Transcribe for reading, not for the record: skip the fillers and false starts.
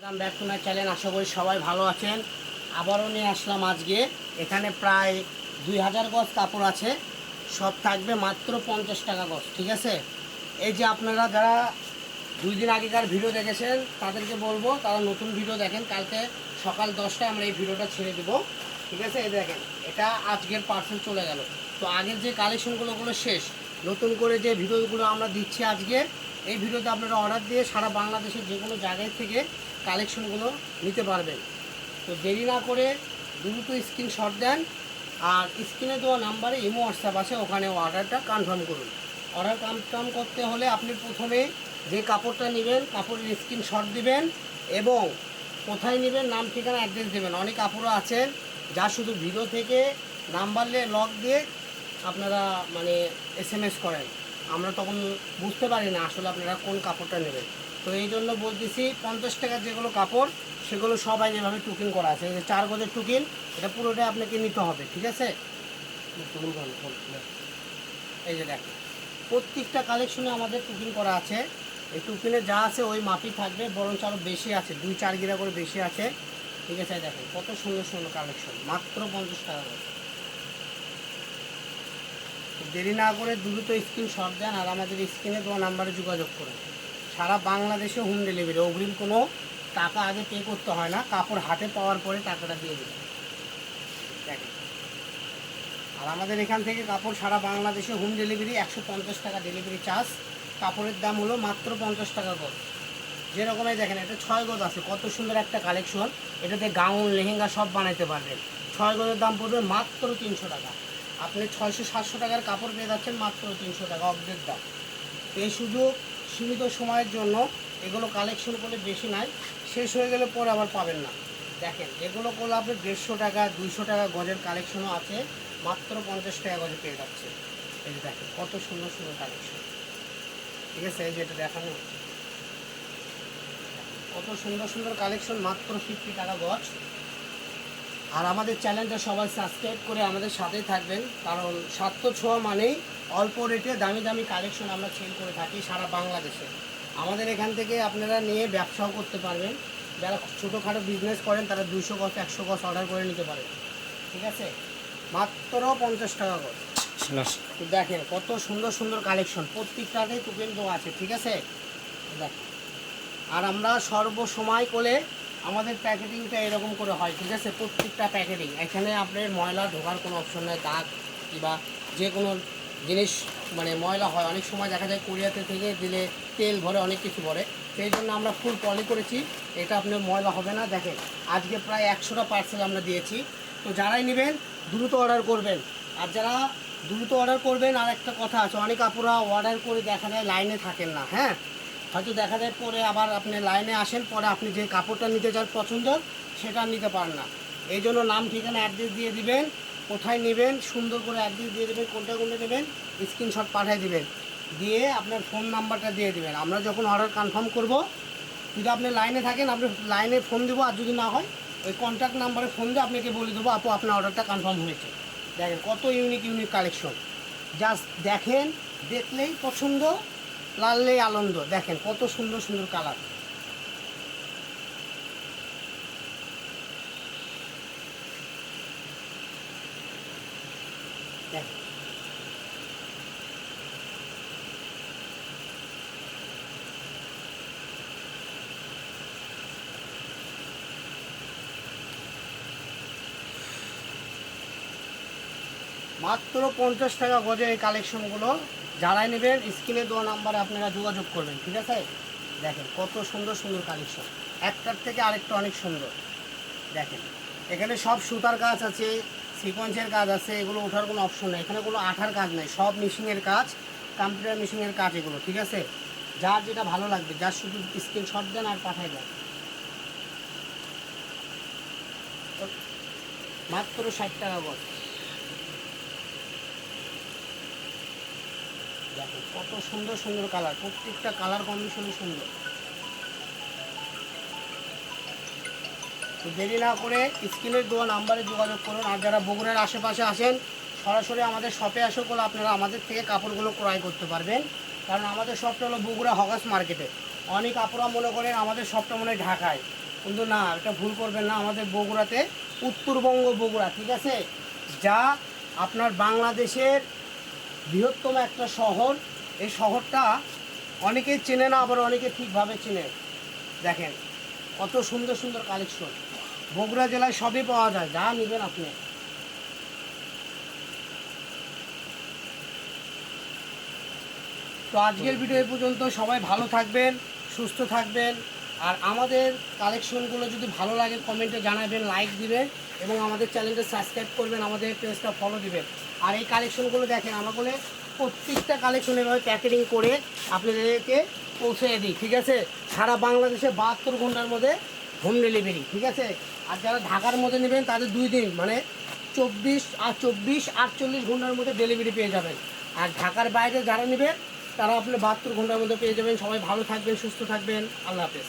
Welcome back to my channel. আশা করি সবাই ভালো আছেন। আবারও নিয়ে আসলাম আজকে। এখানে প্রায় 2000 গজ কাপড় আছে, সব থাকবে মাত্র 50 টাকা গজ। ঠিক আছে, এই যে আপনারা যারা 2 দিন আগেকার ভিডিও দেখেছেন তাদেরকে বলবো তারা নতুন ভিডিও দেখেন। কালকে সকাল 10টায় আমরা এই ভিডিওটা ছেড়ে দেবো। ঠিক আছে, এই দেখেন এটা আজকের পার্সেল চলে গেল। তো আগের যে কালেকশনগুলো শেষ, নতুন করে যে ভিডিওগুলো আমরা দিচ্ছি আজকে, এই ভিডিওতে আপনারা অর্ডার দিয়ে সারা বাংলাদেশের যে কোনো জায়গায় থেকে কালেকশনগুলো নিতে পারবেন। তো দেরি না করে দ্রুত স্ক্রিনশট দেন, আর স্ক্রিনে দেওয়া নাম্বারে ইমো হোয়াটসঅ্যাপ আছে, ওখানে অর্ডারটা কনফার্ম করুন। অর্ডার কনফার্ম করতে হলে আপনি প্রথমে যে কাপড়টা নেবেন কাপড়ের স্ক্রিনশট দিবেন এবং কোথায় নেবেন নাম ঠিকানা অ্যাড্রেস দেবেন। অনেক কাপড়ও আছেন যা শুধু ভিডিও থেকে নাম্বার লক দিয়ে আপনারা মানে SMS করেন, আমরা তখন বুঝতে পারি না আসলে আপনারা কোন কাপড়টা নেবেন। তো এই জন্য বলতেছি 50 টাকার যেগুলো কাপড় সেগুলো সবাই যেভাবে টুকিং করা আছে, এই যে 4 গজের টুকিং, এটা পুরোটাই আপনাকে নিতে হবে। ঠিক আছে, এই যে দেখেন প্রত্যেকটা কালেকশনে আমাদের টুকিং করা আছে। এই টুকিনে যা আছে ওই মাপই থাকবে, বরঞ্চ আরও বেশি আছে, 2-4 গিরা করে বেশি আছে। ঠিক আছে, দেখেন কত সুন্দর সুন্দর কালেকশন, মাত্র 50 টাকা করে। দেরি না করে দ্রুত স্ক্রিনশট দেন আর আমাদের স্ক্রিনে দেওয়া নাম্বারে যোগাযোগ করুন। সারা বাংলাদেশে হোম ডেলিভারি, অগ্রিম কোনো টাকা আগে পে করতে হয় না, কাপড় হাতে পাওয়ার পরে টাকাটা দিয়ে দেবেন। দেখেন, আর আমাদের এখান থেকে কাপড় সারা বাংলাদেশে হোম ডেলিভারি, 150 টাকা ডেলিভারি চার্জ। কাপড়ের দাম হলো মাত্র 50 টাকা গজ। যেরকমই দেখেন এটা 6 গজ আছে, কত সুন্দর একটা কালেকশন। এটাতে গাউন লেহেঙ্গা সব বানাইতে পারবেন। 6 গজের দাম পড়বে মাত্র 300 টাকা। আপনি 600-700 টাকার কাপড় পেয়ে যাচ্ছেন মাত্র 300 টাকা, অর্ধেক দাম। এই সুযোগ সীমিত সময়ের জন্য, এগুলো কালেকশন করলে বেশি নাই, শেষ হয়ে গেলে পরে আবার পাবেন না। দেখেন এগুলো করলে আপনি 150 টাকা 200 টাকা গজের কালেকশনও আছে, মাত্র 50 টাকা গজে পেয়ে যাচ্ছে। এই যে দেখেন কত সুন্দর সুন্দর কালেকশন। ঠিক আছে, এই যে এটা দেখানো কত সুন্দর সুন্দর কালেকশন, মাত্র 50 টাকা গজ। আর আমাদের চ্যানেলটা সবাই সাবস্ক্রাইব করে আমাদের সাথেই থাকবেন, কারণ স্বার্থ ছোঁয়া মানেই অল্প রেটে দামি দামি কালেকশন আমরা সেল করে থাকি সারা বাংলাদেশে। আমাদের এখান থেকে আপনারা নিয়ে ব্যবসাও করতে পারবেন। যারা ছোটোখাটো বিজনেস করেন তারা 200 গজ 100 গজ অর্ডার করে নিতে পারেন। ঠিক আছে, মাত্র 50 টাকা গজ। তো দেখেন কত সুন্দর সুন্দর কালেকশন, প্রত্যেকটাতেই টুকেন দেওয়া আছে। ঠিক আছে, দেখেন আর আমরা সর্বসময় করে আমাদের প্যাকেটিংটা এরকম করে হয়। ঠিক আছে, প্রত্যেকটা প্যাকেটিং, এখানে আপনার ময়লা ঢোকার কোনো অপশন নেই, দাগ কিংবা যে কোনো জিনিস মানে ময়লা হয়, অনেক সময় দেখা যায় কোরিয়াতে থেকে দিলে তেল ভরে অনেক কিছু ভরে, সেই জন্য আমরা ফুল পলি করেছি, এটা আপনার ময়লা হবে না। দেখেন আজকে প্রায় 100টা পার্সেল আমরা দিয়েছি। তো যারাই নেবেন দ্রুত অর্ডার করবেন। আর যারা দ্রুত অর্ডার করবেন, আর একটা কথা আছে, অনেক আপুরা অর্ডার করে দেখা যায় লাইনে থাকেন না। হ্যাঁ, হয়তো দেখা যায় পরে আবার আপনি লাইনে আসেন, পরে আপনি যে কাপড়টা নিতে চান পছন্দ সেটা নিতে পারেন না। এই জন্য নাম ঠিকানা অ্যাড্রেস দিয়ে দিবেন, কোথায় নেবেন সুন্দর করে অ্যাড্রেস দিয়ে দেবেন, কোনটা কোনটা নেবেন স্ক্রিনশট পাঠিয়ে দিবেন, দিয়ে আপনার ফোন নাম্বারটা দিয়ে দিবেন। আমরা যখন অর্ডার কনফার্ম করব, যদি আপনি লাইনে থাকেন আপনি লাইনে ফোন দেবো, আর যদি না হয় ওই কন্ট্যাক্ট নাম্বারে ফোন দিয়ে আপনাকে বলে দেবো আপু আপনার অর্ডারটা কনফার্ম হয়েছে। দেখেন কত ইউনিক ইউনিক কালেকশন, জাস্ট দেখেন, দেখলেই পছন্দ, লাললেই আনন্দ। দেখেন কত সুন্দর সুন্দর কালার। দেখেন মাত্র 50 টাকা গজে এই কালেকশনগুলো। যারাই নেবেন স্ক্রিনে দেওয়া নাম্বারে আপনারা যোগাযোগ করবেন। ঠিক আছে, দেখেন কত সুন্দর সুন্দর কালেকশন, একটার থেকে আরেকটা অনেক সুন্দর। দেখেন এখানে সব সুতার কাজ আছে, সিকোয়েন্সের কাজ আছে, এগুলো ওঠার কোনো অপশন নেই, এখানে কোনো আঠার কাজ নেই, সব মেশিনের কাজ, কম্পিউটার মেশিনের কাজ এগুলো। ঠিক আছে, যার যেটা ভালো লাগবে, যার শুধু স্ক্রিনশট দেন আর পাঠাই দেন। মাত্র 60 টাকা গজ। দেখেন কত সুন্দর সুন্দর কালার, প্রত্যেকটা কালার কম্বিনেশনই সুন্দর। তো দেরি না করে স্ক্রিনের দেওয়া নাম্বারে যোগাযোগ করুন। আর যারা বগুড়ার আশেপাশে আসেন সরাসরি আমাদের শপে আসে বলে আপনারা আমাদের থেকে কাপড়গুলো ক্রয় করতে পারবেন, কারণ আমাদের শপটা হলো বগুড়া হগাস মার্কেটে। অনেক আপুরা মনে করেন আমাদের শপটা মনে হয় ঢাকায়, কিন্তু না, এটা ভুল করবেন না, আমাদের বগুড়াতে উত্তরবঙ্গ বগুড়া, ঠিক আছে, যা আপনার বাংলাদেশের বৃহত্তম একটা শহর। এই শহরটা অনেকেই চেনে না, আবার অনেকে ঠিকভাবে চেনে। দেখেন কত সুন্দর সুন্দর কালেকশন, বগুড়া জেলায় সবই পাওয়া যায়, যা নেবেন আপনি। তো আজকের ভিডিও এই পর্যন্ত। সবাই ভালো থাকবেন, সুস্থ থাকবেন। আর আমাদের কালেকশনগুলো যদি ভালো লাগে কমেন্টে জানাবেন, লাইক দিবেন এবং আমাদের চ্যানেলটা সাবস্ক্রাইব করবেন, আমাদের পেজটা ফলো দিবেন। আর এই কালেকশনগুলো দেখেন আমাগুলো প্রত্যেকটা কালেকশন এভাবে প্যাকেটিং করে আপনাদেরকে পৌঁছে দিই, ঠিক আছে, সারা বাংলাদেশে 72 ঘন্টার মধ্যে হোম ডেলিভারি, ঠিক আছে। আর যারা ঢাকার মধ্যে নেবেন তাদের 2 দিন মানে 48 ঘন্টার মধ্যে ডেলিভারি পেয়ে যাবেন। আর ঢাকার বাইরে যারা নেবেন তারা আপনি 72 ঘন্টার মধ্যে পেয়ে যাবেন। সবাই ভালো থাকবেন, সুস্থ থাকবেন, আল্লাহ হাফেজ।